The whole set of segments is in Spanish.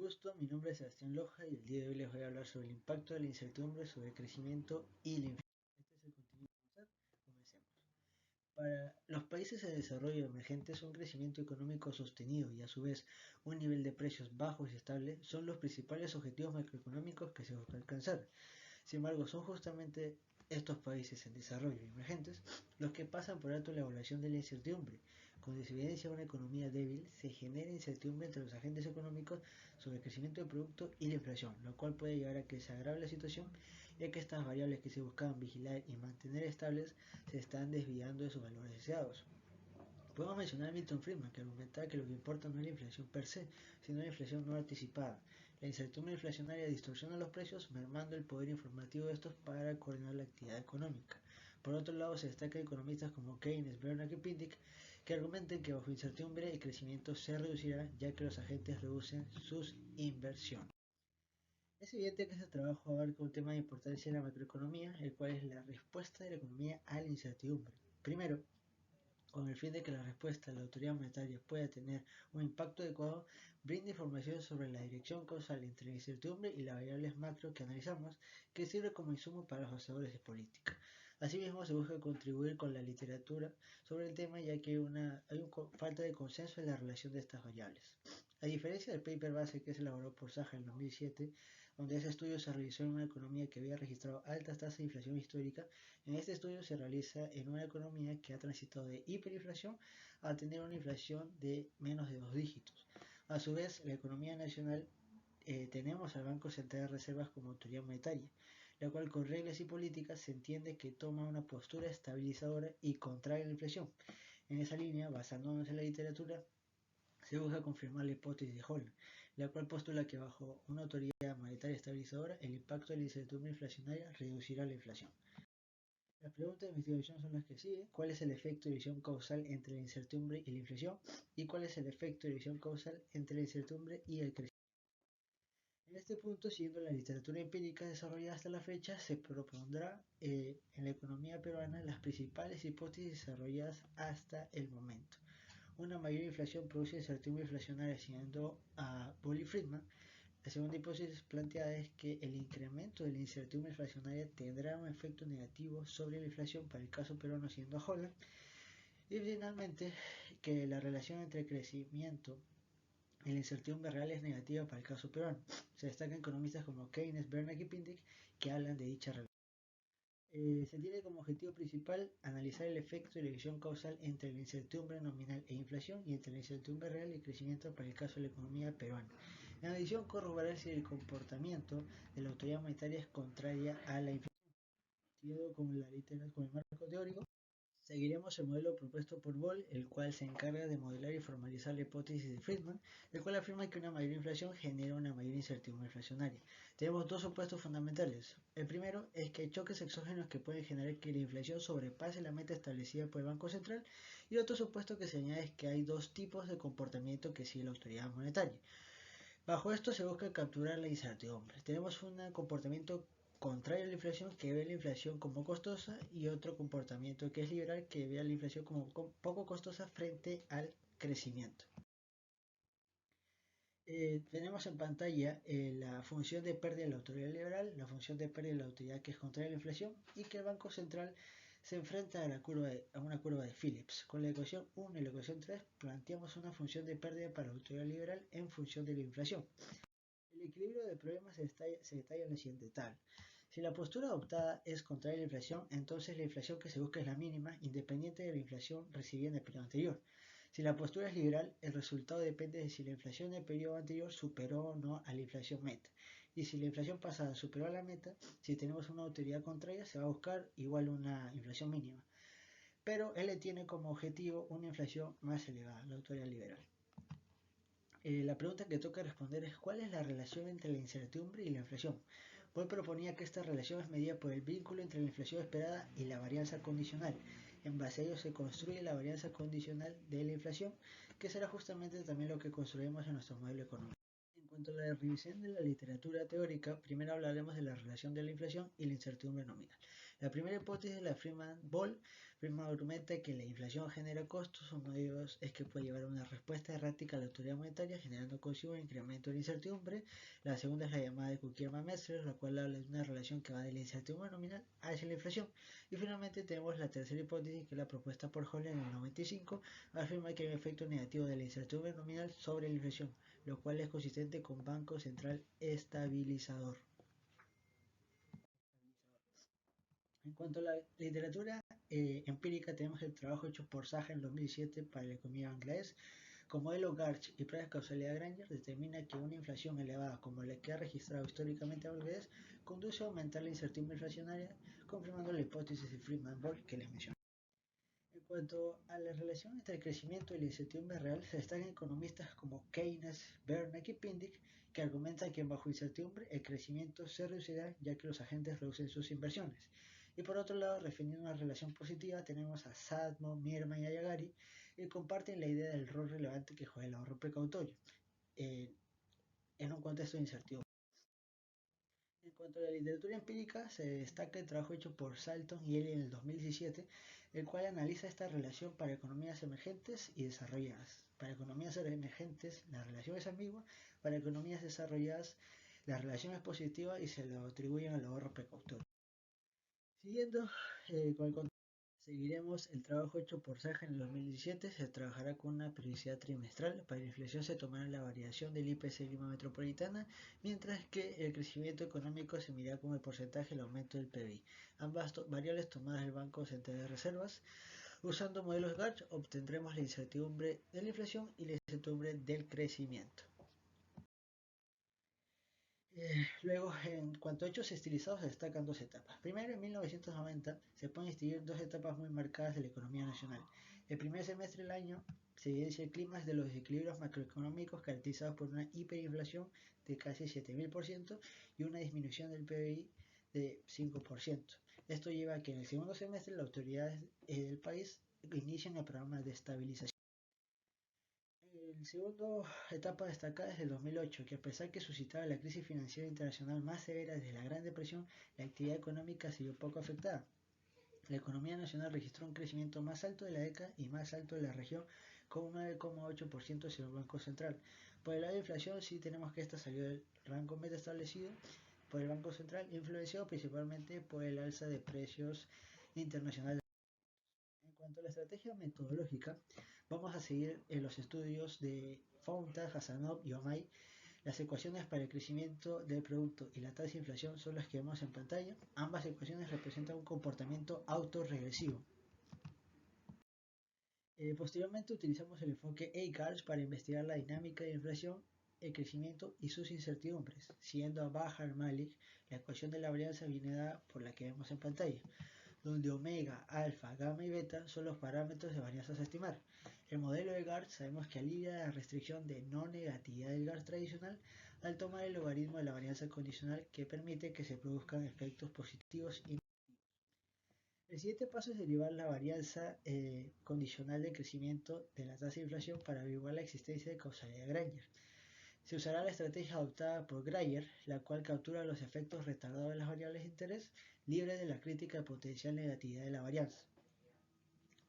gusto, mi nombre es Sebastián Loja y el día de hoy les voy a hablar sobre el impacto de la incertidumbre sobre el crecimiento y la inflación. Este es el contenido que vamos a hacer. Comencemos. Para los países en desarrollo emergentes, un crecimiento económico sostenido y a su vez un nivel de precios bajos y estable son los principales objetivos macroeconómicos que se busca alcanzar. Sin embargo, son justamente estos países en desarrollo y emergentes los que pasan por alto la evaluación de la incertidumbre. Cuando se evidencia una economía débil, se genera incertidumbre entre los agentes económicos sobre el crecimiento del producto y la inflación, lo cual puede llevar a que se agrave la situación, ya que estas variables que se buscaban vigilar y mantener estables se están desviando de sus valores deseados. Podemos mencionar a Milton Friedman, que argumentaba que lo que importa no es la inflación per se, sino la inflación no anticipada. La incertidumbre inflacionaria distorsiona los precios, mermando el poder informativo de estos para coordinar la actividad económica. Por otro lado, se destacan economistas como Keynes, Bernanke y Pindyck, que argumentan que bajo incertidumbre el crecimiento se reducirá, ya que los agentes reducen sus inversiones. Es evidente que este trabajo abarca un tema de importancia en la macroeconomía, el cual es la respuesta de la economía a la incertidumbre. Primero, con el fin de que la respuesta de la autoridad monetaria pueda tener un impacto adecuado, brinda información sobre la dirección causal entre la incertidumbre y las variables macro que analizamos, que sirve como insumo para los hacedores de política. Asimismo, se busca contribuir con la literatura sobre el tema, ya que hay una falta de consenso en la relación de estas variables. A diferencia del paper base que se elaboró por Saja en 2007, donde ese estudio se realizó en una economía que había registrado altas tasas de inflación histórica, en este estudio se realiza en una economía que ha transitado de hiperinflación a tener una inflación de menos de 2 dígitos. A su vez, la economía nacional tenemos al Banco Central de Reservas como autoridad monetaria, la cual con reglas y políticas se entiende que toma una postura estabilizadora y contrae la inflación. En esa línea, basándonos en la literatura, se busca confirmar la hipótesis de Holland, la cual postula que bajo una autoridad monetaria estabilizadora el impacto de la incertidumbre inflacionaria reducirá la inflación. Las preguntas de investigación son las que siguen. ¿Cuál es el efecto de visión causal entre la incertidumbre y la inflación? ¿Y cuál es el efecto de visión causal entre la incertidumbre y el crecimiento? En este punto, siguiendo la literatura empírica desarrollada hasta la fecha, se propondrá en la economía peruana las principales hipótesis desarrolladas hasta el momento. Una mayor inflación produce incertidumbre inflacionaria, siguiendo a Paul y Friedman. La segunda hipótesis planteada es que el incremento de la incertidumbre inflacionaria tendrá un efecto negativo sobre la inflación para el caso peruano, siendo a Holland. Y finalmente, que la relación entre crecimiento y la incertidumbre real es negativa para el caso peruano. Se destacan economistas como Keynes, Bernanke y Pindyck que hablan de dicha relación. Se tiene como objetivo principal analizar el efecto de la visión causal entre la incertidumbre nominal e inflación y entre la incertidumbre real y crecimiento para el caso de la economía peruana. En adición, corroborar si el comportamiento de la autoridad monetaria es contraria a la inflación. Siguiendo con el marco teórico, seguiremos el modelo propuesto por Boll, el cual se encarga de modelar y formalizar la hipótesis de Friedman, el cual afirma que una mayor inflación genera una mayor incertidumbre inflacionaria. Tenemos dos supuestos fundamentales. El primero es que hay choques exógenos que pueden generar que la inflación sobrepase la meta establecida por el Banco Central, y otro supuesto que se añade es que hay dos tipos de comportamiento que sigue la autoridad monetaria. Bajo esto se busca capturar la incertidumbre. Tenemos un comportamiento contrario a la inflación que ve la inflación como costosa y otro comportamiento que es liberal que ve a la inflación como poco costosa frente al crecimiento. Tenemos en pantalla la función de pérdida de la autoridad liberal, la función de pérdida de la autoridad que es contraria a la inflación y que el Banco Central se enfrenta a una curva de Phillips. Con la ecuación 1 y la ecuación 3 planteamos una función de pérdida para la autoridad liberal en función de la inflación. El equilibrio de problemas se detalla en la siguiente tabla. Si la postura adoptada es contraria a la inflación, entonces la inflación que se busca es la mínima, independiente de la inflación recibida en el periodo anterior. Si la postura es liberal, el resultado depende de si la inflación del periodo anterior superó o no a la inflación meta. Y si la inflación pasada superó a la meta, si tenemos una autoridad contraria, se va a buscar igual una inflación mínima. Pero él tiene como objetivo una inflación más elevada, la autoridad liberal. La pregunta que toca responder es ¿cuál es la relación entre la incertidumbre y la inflación? Paul proponía que esta relación es medida por el vínculo entre la inflación esperada y la varianza condicional. En base a ello se construye la varianza condicional de la inflación, que será justamente también lo que construimos en nuestro modelo económico. En cuanto a la revisión de la literatura teórica, primero hablaremos de la relación de la inflación y la incertidumbre nominal. La primera hipótesis de la Freeman-Boll argumenta que la inflación genera costos, uno de ellos es que puede llevar a una respuesta errática a la autoridad monetaria, generando consigo un incremento de la incertidumbre. La segunda es la llamada de Kuckerman-Metzler, la cual habla de una relación que va de la incertidumbre nominal hacia la inflación. Y finalmente tenemos la tercera hipótesis, que es la propuesta por Hoyle en el 95, afirma que hay un efecto negativo de la incertidumbre nominal sobre la inflación, lo cual es consistente con Banco Central estabilizador. En cuanto a la literatura empírica, tenemos el trabajo hecho por Saja en 2007 para la economía bangladés. Como modelo Garch y pruebas de causalidad Granger determina que una inflación elevada como la que ha registrado históricamente Bangladesh conduce a aumentar la incertidumbre inflacionaria, confirmando la hipótesis de Freeman-Boll que les mencioné. En cuanto a la relación entre el crecimiento y la incertidumbre real, se destacan economistas como Keynes, Bernanke y Pindyck, que argumentan que bajo incertidumbre el crecimiento se reducirá ya que los agentes reducen sus inversiones. Y por otro lado, refiriendo a una relación positiva, tenemos a Sadmo, Mierman y Ayagari, que comparten la idea del rol relevante que juega el ahorro precautorio en un contexto de incertidumbre. En cuanto a la literatura empírica, se destaca el trabajo hecho por Salton y Ellie en el 2017, el cual analiza esta relación para economías emergentes y desarrolladas. Para economías emergentes, la relación es ambigua; para economías desarrolladas, la relación es positiva y se lo atribuyen al ahorro precautorio. Siguiendo con el contexto, seguiremos el trabajo hecho por Saja en el 2017. Se trabajará con una periodicidad trimestral. Para la inflación se tomará la variación del IPC Lima Metropolitana, mientras que el crecimiento económico se medirá con el porcentaje del aumento del PBI. Ambas variables tomadas del Banco Central de Reservas. Usando modelos Garch obtendremos la incertidumbre de la inflación y la incertidumbre del crecimiento. Luego, en cuanto a hechos estilizados, se destacan dos etapas. Primero, en 1990 se pueden distinguir dos etapas muy marcadas de la economía nacional. El primer semestre del año se evidencia el clima de los desequilibrios macroeconómicos caracterizados por una hiperinflación de casi 7.000% y una disminución del PBI de 5%. Esto lleva a que en el segundo semestre las autoridades del país inician el programa de estabilización. La segunda etapa destacada es el 2008, que a pesar que suscitaba la crisis financiera internacional más severa desde la Gran Depresión, la actividad económica se vio poco afectada. La economía nacional registró un crecimiento más alto de la década y más alto de la región, con un 9,8% según el Banco Central. Por el lado de inflación, sí tenemos que esta salió del rango meta establecido por el Banco Central, influenciado principalmente por el alza de precios internacionales. En cuanto a la estrategia metodológica, vamos a seguir en los estudios de Founta, Hassanov y Omay. Las ecuaciones para el crecimiento del producto y la tasa de inflación son las que vemos en pantalla. Ambas ecuaciones representan un comportamiento autorregresivo. Posteriormente utilizamos el enfoque AGARS para investigar la dinámica de inflación, el crecimiento y sus incertidumbres. Siguiendo a Bahar Malik, la ecuación de la varianza viene dada por la que vemos en pantalla, donde omega, alfa, gamma y beta son los parámetros de varianzas a estimar. El modelo de GART sabemos que alivia la restricción de no negatividad del GART tradicional al tomar el logaritmo de la varianza condicional, que permite que se produzcan efectos positivos y negativos. El siguiente paso es derivar la varianza condicional de crecimiento de la tasa de inflación para averiguar la existencia de causalidad Granger. Se usará la estrategia adoptada por Granger, la cual captura los efectos retardados de las variables de interés, libre de la crítica de potencial negatividad de la varianza.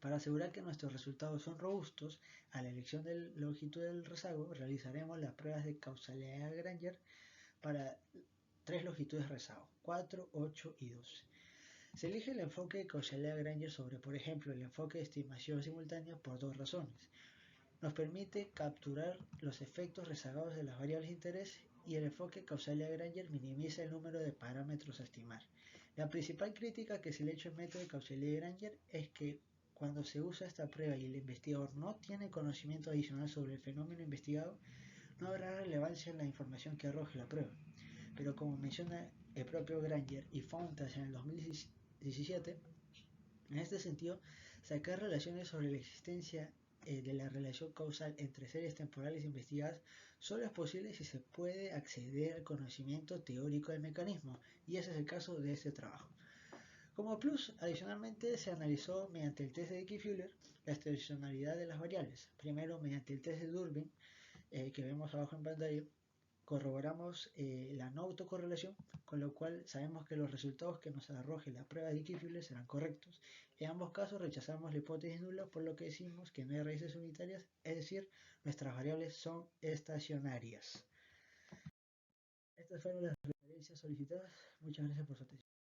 Para asegurar que nuestros resultados son robustos, a la elección de la longitud del rezago realizaremos las pruebas de causalidad Granger para 3 longitudes de rezago, 4, 8 y 12. Se elige el enfoque de causalidad Granger sobre, por ejemplo, el enfoque de estimación simultánea por dos razones. Nos permite capturar los efectos rezagados de las variables de interés, y el enfoque causalidad Granger minimiza el número de parámetros a estimar. La principal crítica que se le ha hecho al método de causalidad Granger es que cuando se usa esta prueba y el investigador no tiene conocimiento adicional sobre el fenómeno investigado, no habrá relevancia en la información que arroje la prueba. Pero como menciona el propio Granger y Fountas en el 2017, en este sentido, sacar relaciones sobre la existencia de la relación causal entre series temporales investigadas solo es posible si se puede acceder al conocimiento teórico del mecanismo, y ese es el caso de este trabajo. Como plus, adicionalmente se analizó mediante el test de Dickey-Fuller la estacionalidad de las variables, primero mediante el test de Durbin, que vemos abajo en pantalla, corroboramos la no autocorrelación, con lo cual sabemos que los resultados que nos arroje la prueba de Kiffible serán correctos. En ambos casos rechazamos la hipótesis nula, por lo que decimos que no hay raíces unitarias, es decir, nuestras variables son estacionarias. Estas fueron las referencias solicitadas. Muchas gracias por su atención.